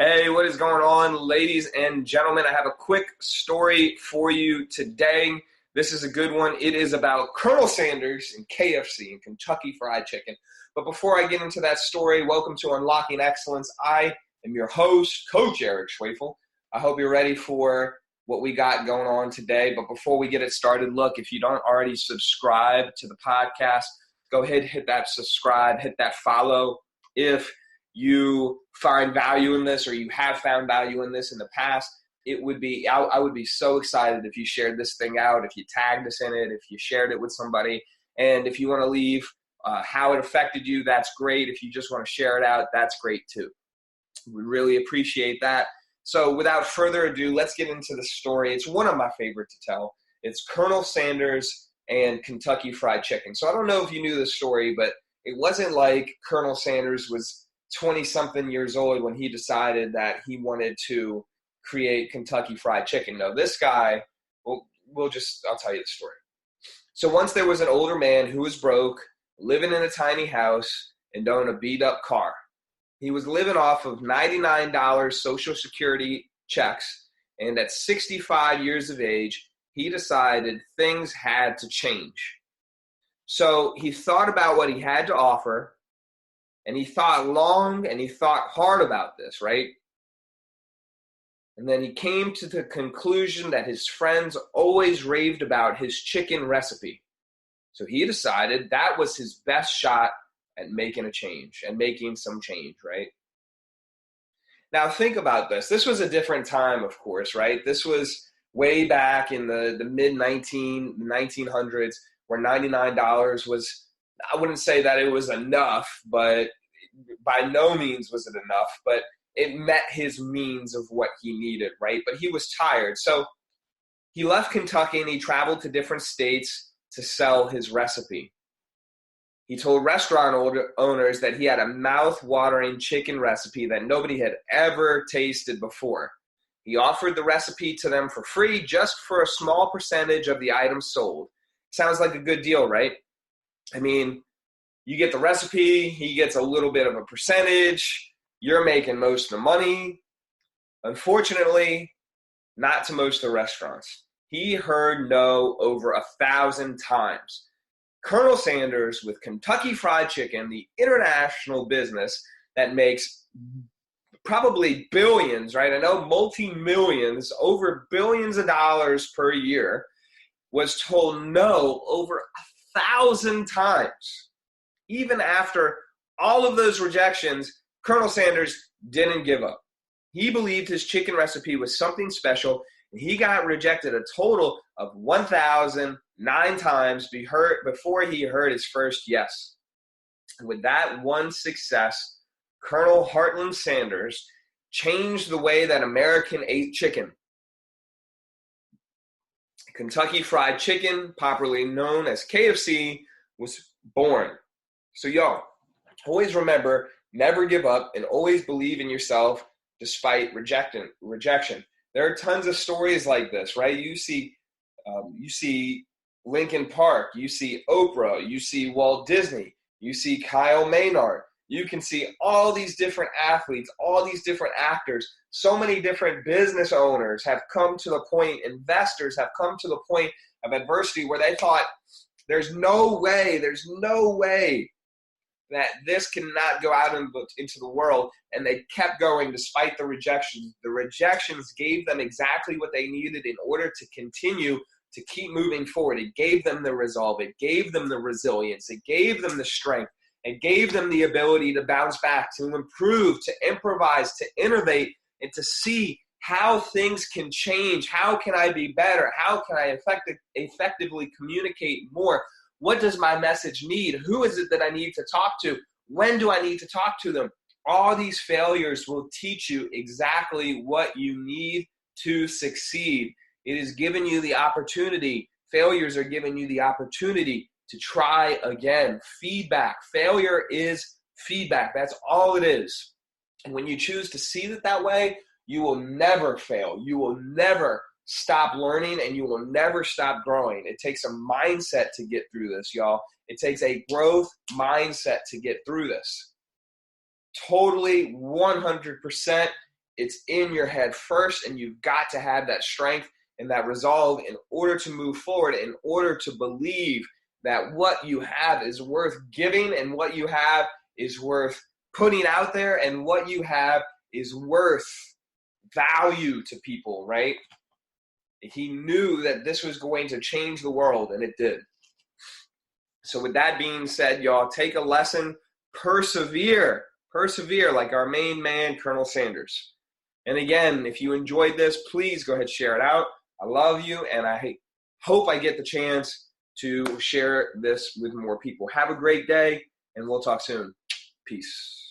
Hey, what is going on, ladies and gentlemen? I have a quick story for you today. This is a good one. It is about Colonel Sanders and KFC and Kentucky Fried Chicken. But before I get into that story, welcome to Unlocking Excellence. I am your host, Coach Eric Schwefel. I hope you're ready for what we got going on today. But before we get it started, look, if you don't already subscribe to the podcast, go ahead, hit that subscribe, hit that follow. If you find value in this or you have found value in this in the past, I would be so excited if you shared this thing out, if you tagged us in it, if you shared it with somebody. And if you want to leave how it affected you, that's great. If you just want to share it out, that's great too. We really appreciate that. So without further ado, let's get into the story. It's one of my favorite to tell. It's Colonel Sanders and Kentucky Fried Chicken. So I don't know if you knew this story, but it wasn't like Colonel Sanders was 20-something years old when he decided that he wanted to create Kentucky Fried Chicken. No, this guy, I'll tell you the story. So once there was an older man who was broke, living in a tiny house, and owned a beat-up car. He was living off of $99 Social Security checks, and at 65 years of age, he decided things had to change. So he thought about what he had to offer, and he thought long and he thought hard about this, right? And then he came to the conclusion that his friends always raved about his chicken recipe. So he decided that was his best shot at making a change and making some change, right? Now think about this. This was a different time, of course, right? This was way back in the mid-1900s where $99 was, I wouldn't say that it was enough, but by no means was it enough, but it met his means of what he needed, right? But he was tired. So he left Kentucky and he traveled to different states to sell his recipe. He told restaurant owners that he had a mouth-watering chicken recipe that nobody had ever tasted before. He offered the recipe to them for free just for a small percentage of the items sold. Sounds like a good deal, right? I mean, you get the recipe, he gets a little bit of a percentage, you're making most of the money. Unfortunately, not to most of the restaurants. He heard no over 1,000 times. Colonel Sanders with Kentucky Fried Chicken, the international business that makes probably billions, right? I know multi-millions, over billions of dollars per year, was told no over 1,000 times. Even after all of those rejections, Colonel Sanders didn't give up. He believed his chicken recipe was something special, and he got rejected a total of 1,009 times before he heard his first yes. And with that one success, Colonel Heartland Sanders changed the way that American ate chicken. Kentucky Fried Chicken, popularly known as KFC, was born. So y'all, always remember, never give up and always believe in yourself despite rejection. There are tons of stories like this, right? You see Lincoln Park, you see Oprah, you see Walt Disney, you see Kyle Maynard. You can see all these different athletes, all these different actors. So many different business owners have come to the point, investors have come to the point of adversity where they thought, there's no way that this cannot go out into the world, and they kept going despite the rejections. The rejections gave them exactly what they needed in order to continue to keep moving forward. It gave them the resolve. It gave them the resilience. It gave them the strength. It gave them the ability to bounce back, to improve, to improvise, to innovate, and to see how things can change. How can I be better? How can I effectively communicate more? What does my message need? Who is it that I need to talk to? When do I need to talk to them? All these failures will teach you exactly what you need to succeed. It is giving you the opportunity. Failures are giving you the opportunity to try again. Feedback. Failure is feedback. That's all it is. And when you choose to see it that way, you will never fail. You will never stop learning, and you will never stop growing. It takes a mindset to get through this, y'all. It takes a growth mindset to get through this. Totally 100%. It's in your head first, and you've got to have that strength and that resolve in order to move forward, in order to believe that what you have is worth giving, and what you have is worth putting out there, and what you have is worth value to people, right? He knew that this was going to change the world, and it did. So with that being said, y'all, take a lesson, persevere like our main man, Colonel Sanders. And again, if you enjoyed this, please go ahead and share it out. I love you, and I hope I get the chance to share this with more people. Have a great day, and we'll talk soon. Peace.